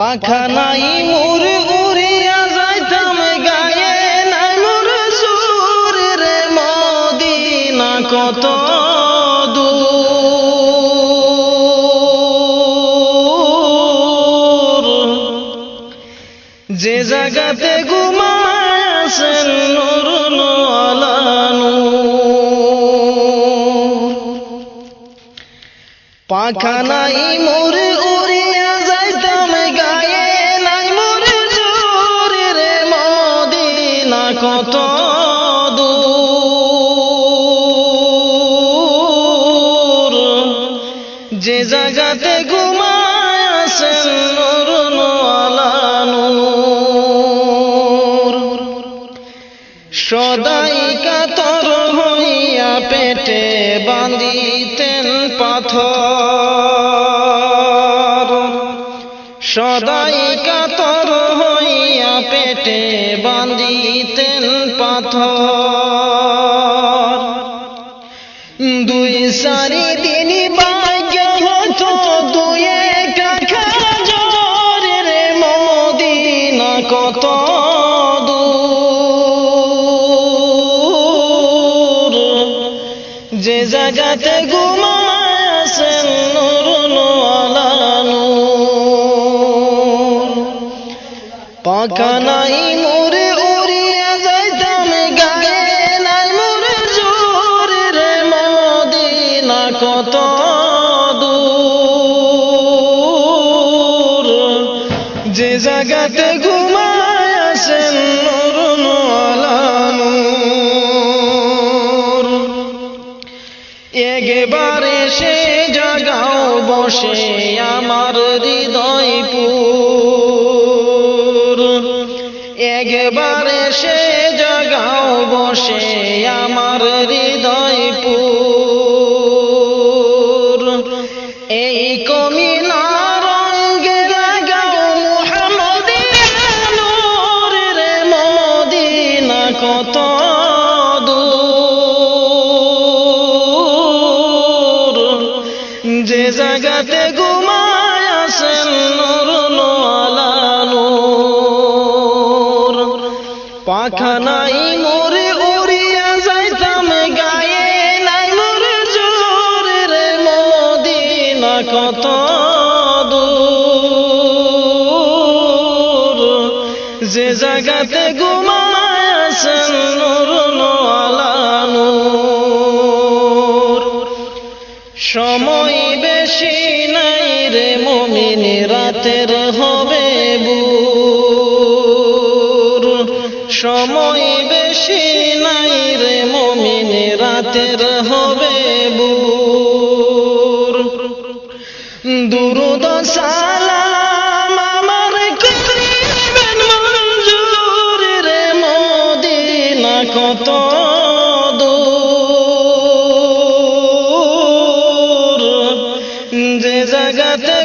পাখা নাই মোর উড়িয়া যাইতাম গায়ে নাই মোর সুর রে মদিনা কত দূর যে জায়গাতে ঘুমাছেন নূর আলা নূর পাখা নাই মোর উড়িয়া যাইতাম গায়ে নাই মোর জোর রে মদিনা কত দূর যে জায়গাতে ঘুমাছেন নূর আলা নূর সদাই কাতর হইয়া পেটে বাঁধিতেন পাথর সদাই কাতর হইয়া পেটে বাঁধিতেন পাথর দুই সারি দিন ভাগ্য হতো দুই কাখা জোর রে মদিনা কত দূর যে জায়গাতে ঘুমাছেন নূর আলা নূর পাখা নাই মোর উড়িয়া যাইতাম গায়ে নাই মোর জোর রে মদিনা কত দূর যে জায়গাতে ঘুমাছেন নূর আলা নূর একবারে সে জাগাও বসে আমার হৃদয়পুর একবারে সে জাগাও বসে আমার হৃদয়পুর এই কমিনা রঙ্গে লাগাও মুহাম্মদিয়া নূর রে মদিনা কত দূর যে জায়গাতে ঘুমাছেন নূর আলা নূর পাখা নাই মোর উড়িয়া যাইতাম গায়ে নাই মোর জোর রে মদিনা কত দূর যে জায়গাতে ঘুমাছেন নূর আলা নূর সময় বেশি নাই রে মুমিন রাতের হবে বুর সময় বেশি নাই রে মুমিন রাতের হবে বুর দুরুদ সালাম আমার করিবেন মঞ্জুর রে মদিনা কত দূর যে জায়গাতে